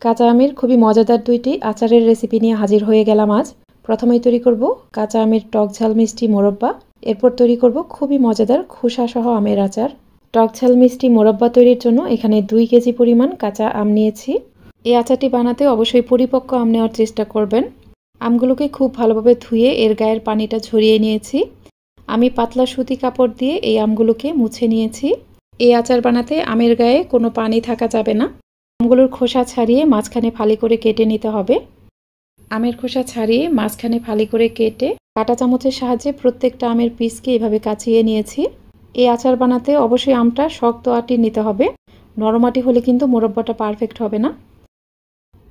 কাঁচা আমের খুবই মজাদার দুইটি আচারের রেসিপি নিয়ে হাজির হয়ে গেলাম আজ। প্রথমেই তৈরি করব কাঁচা আমের টক ঝাল মিষ্টি মোরব্বা। এরপর তৈরি করব খুবই মজাদার খোসাসহ আমের আচার। টক ঝাল মিষ্টি মোরব্বা তৈরির জন্য এখানে 2 কেজি পরিমাণ কাঁচা আম নিয়েছি। এই আচারটি বানাতে অবশ্যই পরিপক্ক আম নেওয়ার চেষ্টা করবেন। আমগুলোকে খুব ভালোভাবে ধুয়ে এর গায়ের পানিটা ঝরিয়ে নিয়েছি। আমি পাতলা সুতি কাপড় দিয়ে এই আমগুলোকে মুছে নিয়েছি। এই আচার বানাতে আমের গায়ে কোনো পানি থাকা যাবে না। আমগুলোর খোসা ছাড়িয়ে মাঝখানে ফালি করে কেটে নিতে হবে। আমের খোসা ছাড়িয়ে মাঝখানে ফালি করে কেটে কাঁটা চামচের সাহায্যে প্রত্যেকটা আমের পিসকে এভাবে কাচিয়ে নিয়েছি। এই আচার বানাতে অবশ্যই আমটা শক্ত আটি নিতে হবে, নরম আটি হলে কিন্তু মোরব্বাটা পারফেক্ট হবে না।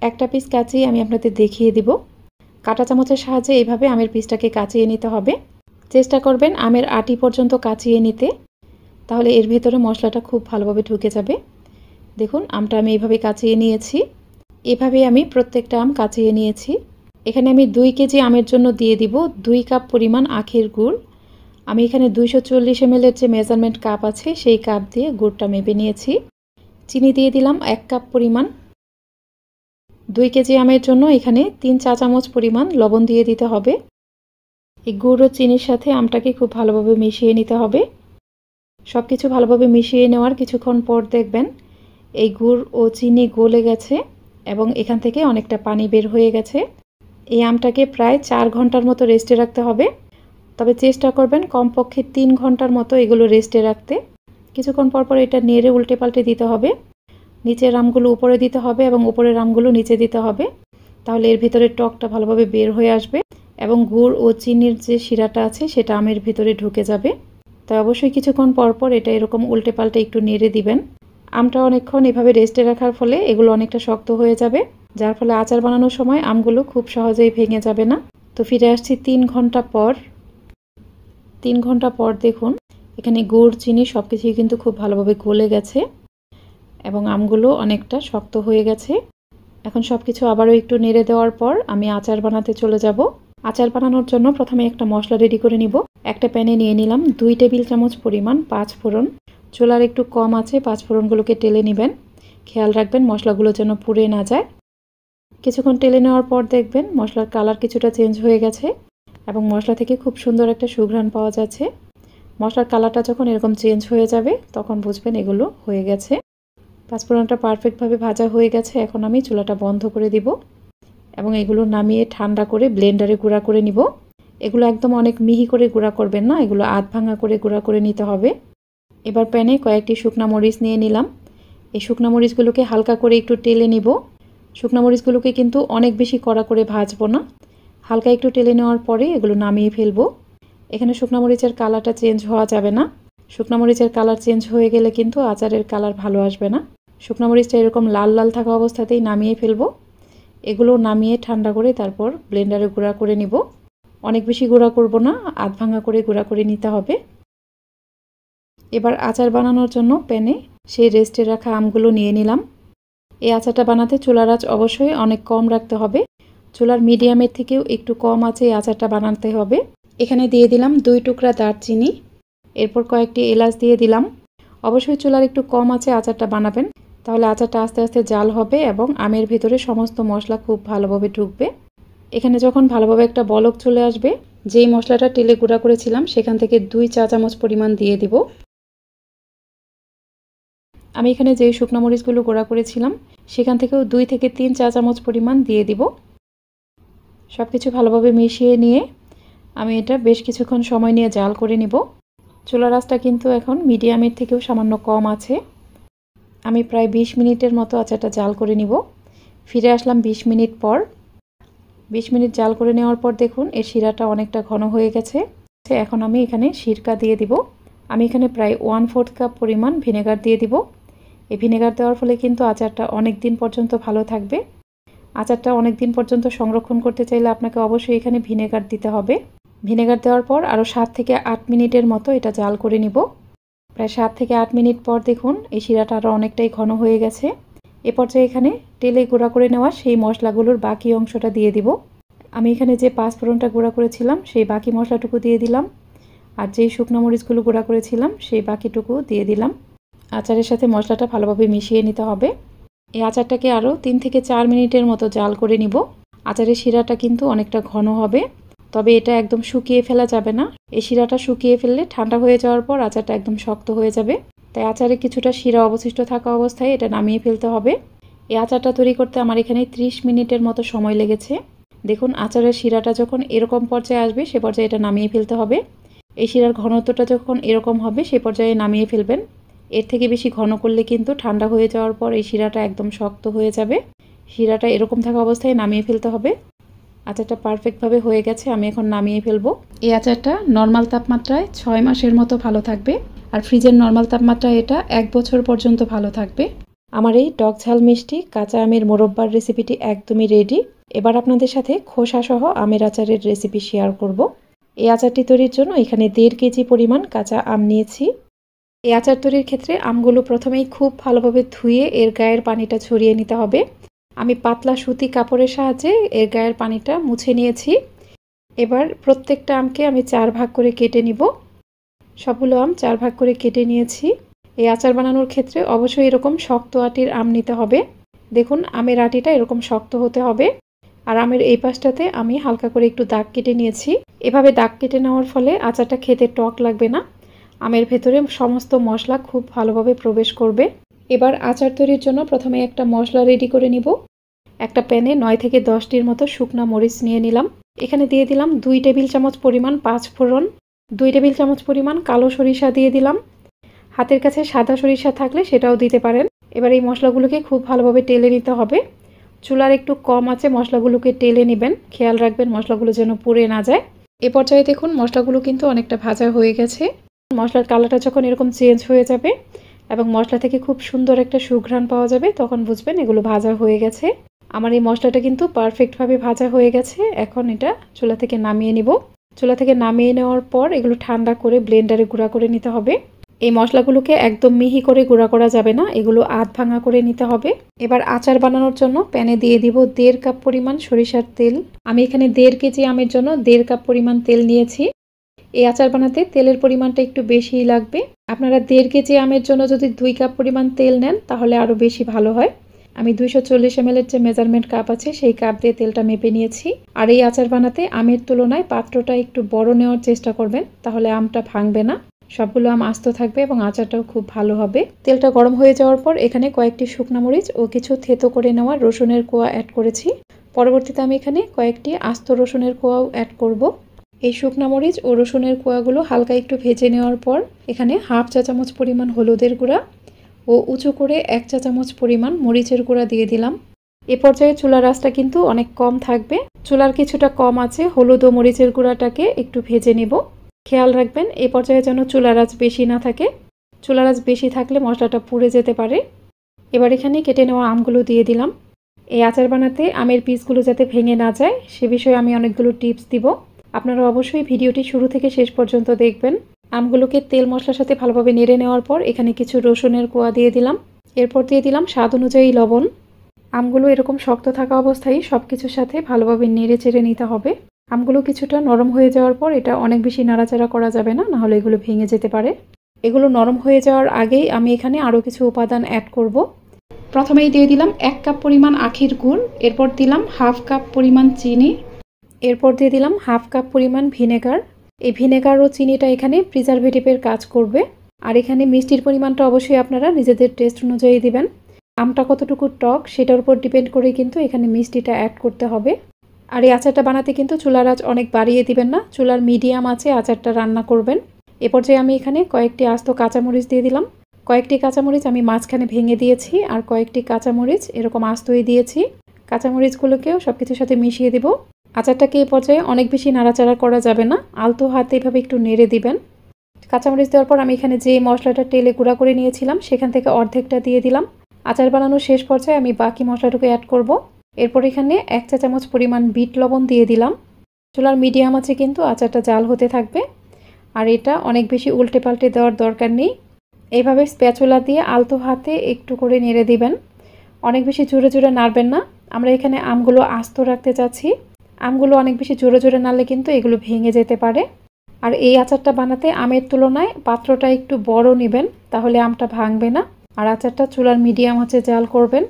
একটা পিস কাচিয়ে আমি আপনাদের দেখিয়ে দিব। কাঁটা চামচের সাহায্যে এইভাবে আমের পিসটাকে কাচিয়ে নিতে হবে। চেষ্টা করবেন আমের আটি পর্যন্ত কাচিয়ে নিতে, তাহলে এর ভেতরে মশলাটা খুব ভালোভাবে ঢুকে যাবে। দেখুন আমটা আমি এইভাবে কাচিয়ে নিয়েছি। এভাবে আমি প্রত্যেকটা আম কাচিয়ে নিয়েছি। এখানে আমি 2 কেজি আমের জন্য দিয়ে দিব 2 কাপ পরিমাণ আখের গুড়। আমি এখানে 240 ml এর যে মেজারমেন্ট কাপ আছে সেই কাপ দিয়ে গুড়টা মেপে নিয়েছি। চিনি দিয়ে দিলাম 1 কাপ পরিমাণ। 2 কেজি আমের জন্য এখানে 3 চা চামচ পরিমাণ লবণ দিয়ে দিতে হবে। এই গুড় ও চিনির সাথে আমটাকে খুব ভালোভাবে মিশিয়ে নিতে হবে। সব কিছু ভালোভাবে মিশিয়ে নেওয়ার কিছুক্ষণ পর দেখবেন এই গুড় ও চিনি গলে গেছে এবং এখান থেকে অনেকটা পানি বের হয়ে গেছে। এই আমটাকে প্রায় 4 ঘন্টার মতো রেস্টে রাখতে হবে, তবে চেষ্টা করবেন কমপক্ষে 3 ঘন্টার মতো এগুলো রেস্টে রাখতে। কিছুক্ষণ পর পর এটা নেড়ে উল্টে পাল্টে দিতে হবে। নিচের আমগুলো উপরে দিতে হবে এবং উপরের আমগুলো নিচে দিতে হবে, তাহলে এর ভিতরে টকটা ভালোভাবে বের হয়ে আসবে এবং গুড় ও চিনির যে শিরাটা আছে সেটা আমের ভিতরে ঢুকে যাবে। তাই অবশ্যই কিছুক্ষণ পর পর এটা এরকম উল্টে পাল্টে একটু নেড়ে দিবেন। আমটা অনেকক্ষণ এভাবে রেস্টে রাখার ফলে এগুলো অনেকটা শক্ত হয়ে যাবে, যার ফলে আচার বানানোর সময় আমগুলো খুব সহজেই ভেঙে যাবে না। তো ফিরে আসছি 3 ঘন্টা পর। 3 ঘন্টা পর দেখুন এখানে গুড় চিনি সব কিছুই কিন্তু খুব ভালোভাবে গলে গেছে এবং আমগুলো অনেকটা শক্ত হয়ে গেছে। এখন সব কিছু আবারও একটু নেড়ে দেওয়ার পর আমি আচার বানাতে চলে যাব। আচার বানানোর জন্য প্রথমে একটা মশলা রেডি করে নিব। একটা প্যানে নিয়ে নিলাম 2 টেবিল চামচ পরিমাণ 5 ফোড়ন। চুলার একটু কম আছে 5 ফোড়নগুলোকে টেলে নেবেন। খেয়াল রাখবেন মশলাগুলো যেন পুড়ে না যায়। কিছুক্ষণ টেলে নেওয়ার পর দেখবেন মশলার কালার কিছুটা চেঞ্জ হয়ে গেছে এবং মশলা থেকে খুব সুন্দর একটা সুঘ্রাণ পাওয়া যাচ্ছে। মশলার কালারটা যখন এরকম চেঞ্জ হয়ে যাবে তখন বুঝবেন এগুলো হয়ে গেছে। 5 ফোড়নটা পারফেক্টভাবে ভাজা হয়ে গেছে। এখন আমি চুলাটা বন্ধ করে দিব এবং এগুলো নামিয়ে ঠান্ডা করে ব্লেন্ডারে গুঁড়া করে নিব। এগুলো একদম অনেক মিহি করে গুঁড়া করবেন না, এগুলো আধ ভাঙা করে গুঁড়া করে নিতে হবে। এবার প্যানে কয়েকটি শুকনা মরিচ নিয়ে নিলাম। এই শুকনা মরিচগুলোকে হালকা করে একটু টেলে নিব। শুকনা মরিচগুলোকে কিন্তু অনেক বেশি কড়া করে ভাজবো না, হালকা একটু টেলে নেওয়ার পরে এগুলো নামিয়ে ফেলবো। এখানে শুকনা মরিচের কালারটা চেঞ্জ হওয়া যাবে না। শুকনা মরিচের কালার চেঞ্জ হয়ে গেলে কিন্তু আচারের কালার ভালো আসবে না। শুকনা মরিচটা এরকম লাল লাল থাকা অবস্থাতেই নামিয়ে ফেলবো। এগুলো নামিয়ে ঠান্ডা করে তারপর ব্লেন্ডারে গুঁড়া করে নিব। অনেক বেশি গুঁড়া করব না, আধ ভাঙা করে গুঁড়া করে নিতে হবে। এবার আচার বানানোর জন্য প্যানে সেই রেস্টে রাখা আমগুলো নিয়ে নিলাম। এই আচারটা বানাতে চুলার আঁচ অবশ্যই অনেক কম রাখতে হবে। চুলার মিডিয়ামের থেকেও একটু কম আঁচে এই আচারটা বানাতে হবে। এখানে দিয়ে দিলাম 2 টুকরা দারচিনি, এরপর কয়েকটি এলাচ দিয়ে দিলাম। অবশ্যই চুলার একটু কম আঁচে আচারটা বানাবেন, তাহলে আচারটা আস্তে আস্তে জাল হবে এবং আমের ভিতরে সমস্ত মশলা খুব ভালোভাবে ঢুকবে। এখানে যখন ভালোভাবে একটা বলক চলে আসবে, যেই মশলাটা টেলে গুঁড়া করেছিলাম সেখান থেকে 2 চা চামচ পরিমাণ দিয়ে দিব। আমি এখানে যেই শুকনো মরিচগুলো গুঁড়া করেছিলাম সেখান থেকেও 2 থেকে 3 চা চামচ পরিমাণ দিয়ে দিব। সব কিছু ভালোভাবে মিশিয়ে নিয়ে আমি এটা বেশ কিছুক্ষণ সময় নিয়ে জাল করে নিব। চুলার আঁচটা কিন্তু এখন মিডিয়ামের থেকেও সামান্য কম আছে। আমি প্রায় 20 মিনিটের মতো আচারটা জাল করে নিব। ফিরে আসলাম 20 মিনিট পর। 20 মিনিট জাল করে নেওয়ার পর দেখুন এর শিরাটা অনেকটা ঘন হয়ে গেছে। এখন আমি এখানে সিরকা দিয়ে দিব। আমি এখানে প্রায় 1/4 কাপ পরিমাণ ভিনেগার দিয়ে দিব। এই ভিনেগার দেওয়ার ফলে কিন্তু আচারটা অনেক দিন পর্যন্ত ভালো থাকবে। আচারটা অনেক দিন পর্যন্ত সংরক্ষণ করতে চাইলে আপনাকে অবশ্যই এখানে ভিনেগার দিতে হবে। ভিনেগার দেওয়ার পর আরও 7 থেকে 8 মিনিটের মতো এটা জাল করে নিব। প্রায় 7 থেকে 8 মিনিট পর দেখুন এই শিরাটা আরও অনেকটাই ঘন হয়ে গেছে। এ পর্যায়ে এখানে তেলে গুঁড়া করে নেওয়া সেই মশলাগুলোর বাকি অংশটা দিয়ে দিব। আমি এখানে যে 5 ফোড়নটা গুঁড়া করেছিলাম সেই বাকি মশলাটুকু দিয়ে দিলাম, আর যেই শুকনো মরিচগুলো গুঁড়া করেছিলাম সেই বাকিটুকু দিয়ে দিলাম। আচারের সাথে মশলাটা ভালোভাবে মিশিয়ে নিতে হবে। এই আচারটাকে আরও 3 থেকে 4 মিনিটের মতো জাল করে নিব। আচারের শিরাটা কিন্তু অনেকটা ঘন হবে, তবে এটা একদম শুকিয়ে ফেলা যাবে না। এই শিরাটা শুকিয়ে ফেললে ঠান্ডা হয়ে যাওয়ার পর আচারটা একদম শক্ত হয়ে যাবে। তাই আচারে কিছুটা শিরা অবশিষ্ট থাকা অবস্থায় এটা নামিয়ে ফেলতে হবে। এই আচারটা তৈরি করতে আমার এখানে 30 মিনিটের মতো সময় লেগেছে। দেখুন আচারের শিরাটা যখন এরকম পর্যায়ে আসবে সে পর্যায়ে এটা নামিয়ে ফেলতে হবে। এই শিরার ঘনত্বটা যখন এরকম হবে সে পর্যায়ে নামিয়ে ফেলবেন। এর থেকে বেশি ঘন করলে কিন্তু ঠান্ডা হয়ে যাওয়ার পর এই শিরাটা একদম শক্ত হয়ে যাবে। শিরাটা এরকম থাকা অবস্থায় নামিয়ে ফেলতে হবে। আচারটা পারফেক্টভাবে হয়ে গেছে, আমি এখন নামিয়ে ফেলবো। এই আচারটা নর্মাল তাপমাত্রায় 6 মাসের মতো ভালো থাকবে, আর ফ্রিজের নর্মাল তাপমাত্রায় এটা 1 বছর পর্যন্ত ভালো থাকবে। আমার এই টক ঝাল মিষ্টি কাঁচা আমের মোরব্বার রেসিপিটি একদমই রেডি। এবার আপনাদের সাথে খোসা সহ আমের আচারের রেসিপি শেয়ার করব। এই আচারটি তৈরির জন্য এখানে 1.5 কেজি পরিমাণ কাঁচা আম নিয়েছি। এই আচার তৈরির ক্ষেত্রে আমগুলো প্রথমেই খুব ভালোভাবে ধুয়ে এর গায়ের পানিটা ছড়িয়ে নিতে হবে। আমি পাতলা সুতি কাপড়ের সাহায্যে এর গায়ের পানিটা মুছে নিয়েছি। এবার প্রত্যেকটা আমকে আমি 4 ভাগ করে কেটে নিব। সবগুলো আম 4 ভাগ করে কেটে নিয়েছি। এই আচার বানানোর ক্ষেত্রে অবশ্যই এরকম শক্ত আটির আম নিতে হবে। দেখুন আমের আটিটা এরকম শক্ত হতে হবে। আর আমের এই পাশটাতে আমি হালকা করে একটু দাগ কেটে নিয়েছি। এভাবে দাগ কেটে নেওয়ার ফলে আচারটা খেতে টক লাগবে না। আমের ভেতরে সমস্ত মশলা খুব ভালোভাবে প্রবেশ করবে। এবার আচার তৈরির জন্য প্রথমে একটা মশলা রেডি করে নিব। একটা প্যানে 9 থেকে 10টির মতো শুকনা মরিচ নিয়ে নিলাম। এখানে দিয়ে দিলাম 2 টেবিল চামচ পরিমাণ 5 ফোড়ন, 2 টেবিল চামচ পরিমাণ কালো সরিষা দিয়ে দিলাম। হাতের কাছে সাদা সরিষা থাকলে সেটাও দিতে পারেন। এবার এই মশলাগুলোকে খুব ভালোভাবে টেলে নিতে হবে। চুলার একটু কম আছে মশলাগুলোকে টেলে নেবেন, খেয়াল রাখবেন মশলাগুলো যেন পুড়ে না যায়। এ পর্যায়ে দেখুন মশলাগুলো কিন্তু অনেকটা ভাজা হয়ে গেছে। মশলার কালারটা যখন এরকম চেঞ্জ হয়ে যাবে এবং মশলা থেকে খুব সুন্দর একটা সুঘ্রাণ পাওয়া যাবে তখন বুঝবেন এগুলো ভাজা হয়ে গেছে। আমার এই মশলাটা কিন্তু পারফেক্টভাবে ভাজা হয়ে গেছে। এখন এটা চুলা থেকে নামিয়ে নিব। চুলা থেকে নামিয়ে নেওয়ার পর এগুলো ঠান্ডা করে ব্লেন্ডারে গুঁড়া করে নিতে হবে। এই মশলাগুলোকে একদম মিহি করে গুঁড়া করা যাবে না, এগুলো আধ ভাঙা করে নিতে হবে। এবার আচার বানানোর জন্য প্যানে দিয়ে দিব 1.5 কাপ পরিমাণ সরিষার তেল। আমি এখানে 1.5 কেজি আমের জন্য 1.5 কাপ পরিমাণ তেল নিয়েছি। এই আচার বানাতে তেলের পরিমাণটা একটু বেশিই লাগবে। আপনারা 1.5 কেজি আমের জন্য যদি 2 কাপ পরিমাণ তেল নেন তাহলে আরও বেশি ভালো হয়। আমি 240 ml এর যে মেজারমেন্ট কাপ আছে সেই কাপ দিয়ে তেলটা মেপে নিয়েছি। আর এই আচার বানাতে আমের তুলনায় পাত্রটা একটু বড় নেওয়ার চেষ্টা করবেন, তাহলে আমটা ভাঙবে না, সবগুলো আম আস্ত থাকবে এবং আচারটাও খুব ভালো হবে। তেলটা গরম হয়ে যাওয়ার পর এখানে কয়েকটি শুকনা মরিচ ও কিছু থেতো করে নেওয়া রসুনের কোয়া অ্যাড করেছি। পরবর্তীতে আমি এখানে কয়েকটি আস্ত রসুনের কোয়াও অ্যাড করব। এই শুকনা মরিচ ও রসুনের কোয়াগুলো হালকা একটু ভেজে নেওয়ার পর এখানে 1/2 চা চামচ পরিমাণ হলুদের গুঁড়া ও উঁচু করে 1 চা চামচ পরিমাণ মরিচের গুঁড়া দিয়ে দিলাম। এ পর্যায়ে চুলার আঁচটা কিন্তু অনেক কম থাকবে। চুলার কিছুটা কম আছে হলুদ ও মরিচের গুঁড়াটাকে একটু ভেজে নেব। খেয়াল রাখবেন এ পর্যায়ে যেন চুলার আঁচ বেশি না থাকে, চুলার আঁচ বেশি থাকলে মশলাটা পুড়ে যেতে পারে। এবার এখানে কেটে নেওয়া আমগুলো দিয়ে দিলাম। এই আচার বানাতে আমের পিসগুলো যাতে ভেঙে না যায় সে বিষয়ে আমি অনেকগুলো টিপস দিব। আপনারা অবশ্যই ভিডিওটি শুরু থেকে শেষ পর্যন্ত দেখবেন। আমগুলোকে তেল মশলার সাথে ভালোভাবে নেড়ে নেওয়ার পর এখানে কিছু রসুনের কোয়া দিয়ে দিলাম। এরপর দিয়ে দিলাম স্বাদ অনুযায়ী লবণ। আমগুলো এরকম শক্ত থাকা অবস্থায় সব কিছুর সাথে ভালোভাবে নেড়ে চেড়ে নিতে হবে। আমগুলো কিছুটা নরম হয়ে যাওয়ার পর এটা অনেক বেশি নাড়াচাড়া করা যাবে না, নাহলে এগুলো ভেঙে যেতে পারে। এগুলো নরম হয়ে যাওয়ার আগেই আমি এখানে আরও কিছু উপাদান অ্যাড করব। প্রথমেই দিয়ে দিলাম 1 কাপ পরিমাণ আখের গুড়, এরপর দিলাম 1/2 কাপ পরিমাণ চিনি, এরপর দিয়ে দিলাম 1/2 কাপ পরিমাণ ভিনেগার। এই ভিনেগার ও চিনিটা এখানে প্রিজারভেটিভের কাজ করবে। আর এখানে মিষ্টির পরিমাণটা অবশ্যই আপনারা নিজেদের টেস্ট অনুযায়ী দিবেন। আমটা কতটুকু টক সেটার উপর ডিপেন্ড করে কিন্তু এখানে মিষ্টিটা অ্যাড করতে হবে। আর এই আচারটা বানাতে কিন্তু চুলার আঁচ অনেক বাড়িয়ে দিবেন না, চুলার মিডিয়াম আঁচে আচারটা রান্না করবেন। এ পর্যায়ে আমি এখানে কয়েকটি আস্ত কাঁচামরিচ দিয়ে দিলাম। কয়েকটি কাঁচামরিচ আমি মাঝখানে ভেঙে দিয়েছি, আর কয়েকটি কাঁচামরিচ এরকম আস্তই দিয়েছি। কাঁচামরিচগুলোকেও সব কিছুর সাথে মিশিয়ে দিব। আচারটাকে এই পর্যায়ে অনেক বেশি নাড়াচাড়া করা যাবে না, আলতো হাতে এভাবে একটু নেড়ে দিবেন। কাঁচামরিচ দেওয়ার পর আমি এখানে যে মশলাটা তেলে গুঁড়া করে নিয়েছিলাম সেখান থেকে অর্ধেকটা দিয়ে দিলাম। আচার বানানোর শেষ পর্যায়ে আমি বাকি মশলাটুকু অ্যাড করব। এরপর এখানে 1 চা চামচ পরিমাণ বিট লবণ দিয়ে দিলাম। চুলার মিডিয়াম আছে কিন্তু আচারটা জাল হতে থাকবে। আর এটা অনেক বেশি উল্টে পাল্টে দেওয়ার দরকার নেই, এইভাবে স্প্যাচুলা দিয়ে আলতো হাতে একটু করে নেড়ে দিবেন। অনেক বেশি জোরে জোরে নাড়বেন না, আমরা এখানে আমগুলো আস্ত রাখতে চাচ্ছি। আমগুলো অনেক বেশি জোরে জোরে নাড়লে কিন্তু এগুলো ভেঙে যেতে পারে। আর এই আচারটা বানাতে আমের তুলনায় পাত্রটা একটু বড় নেবেন, তাহলে আমটা ভাঙবে না। আর আচারটা চুলার মিডিয়াম আঁচে জাল করবেন।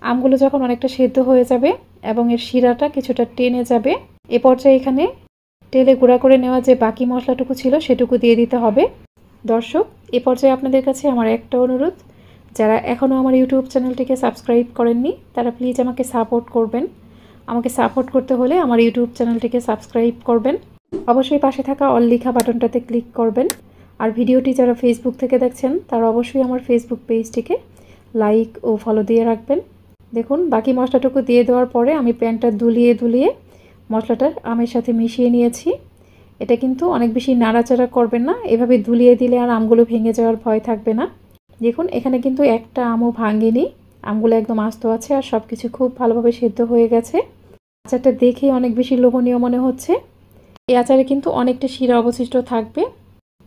আমগুলো যখন অনেকটা সেদ্ধ হয়ে যাবে এবং এর শিরাটা কিছুটা টেনে যাবে, এ পর্যায়ে এখানে তেলে গুঁড়া করে নেওয়া যে বাকি মশলাটুকু ছিল সেটুকু দিয়ে দিতে হবে। দর্শক, এ পর্যায়ে আপনাদের কাছে আমার একটা অনুরোধ, যারা এখনও আমার ইউটিউব চ্যানেলটিকে সাবস্ক্রাইব করেননি তারা প্লিজ আমাকে সাপোর্ট করবেন। আমাকে সাপোর্ট করতে হলে আমার ইউটিউব চ্যানেলটিকে সাবস্ক্রাইব করবেন। অবশ্যই পাশে থাকা অল লেখা বাটনটাতে ক্লিক করবেন। আর ভিডিওটি যারা ফেসবুক থেকে দেখছেন তারা অবশ্যই আমার ফেসবুক পেজটিকে লাইক ও ফলো দিয়ে রাখবেন। দেখুন, বাকি মশলাটুকু দিয়ে দেওয়ার পরে আমি প্যানটা দুলিয়ে দুলিয়ে মশলাটা আমের সাথে মিশিয়ে নিয়েছি। এটা কিন্তু অনেক বেশি নাড়াচাড়া করবেন না, এভাবে দুলিয়ে দিলে আর আমগুলো ভেঙে যাওয়ার ভয় থাকবে না। দেখুন, এখানে কিন্তু একটা আমও ভাঙেনি, আমগুলো একদম আস্ত আছে আর সব কিছু খুব ভালোভাবে সেদ্ধ হয়ে গেছে। আচারটা দেখেই অনেক বেশি লোভনীয় মনে হচ্ছে। এই আচারে কিন্তু অনেকটা শিরা অবশিষ্ট থাকবে।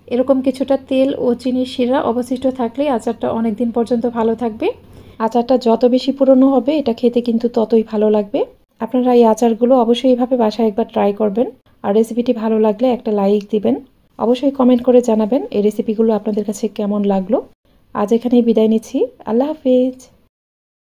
এরকম কিছুটা তেল ও চিনির শিরা অবশিষ্ট থাকলেই আচারটা অনেক দিন পর্যন্ত ভালো থাকবে। আচারটা যত বেশি পুরনো হবে এটা খেতে কিন্তু ততই ভালো লাগবে। আপনারা এই আচারগুলো অবশ্যই এইভাবে বাসায় একবার ট্রাই করবেন। আর রেসিপিটি ভালো লাগলে একটা লাইক দিবেন। অবশ্যই কমেন্ট করে জানাবেন এই রেসিপিগুলো আপনাদের কাছে কেমন লাগলো। আজ এখানেই বিদায় নিচ্ছি। আল্লাহ হাফেজ।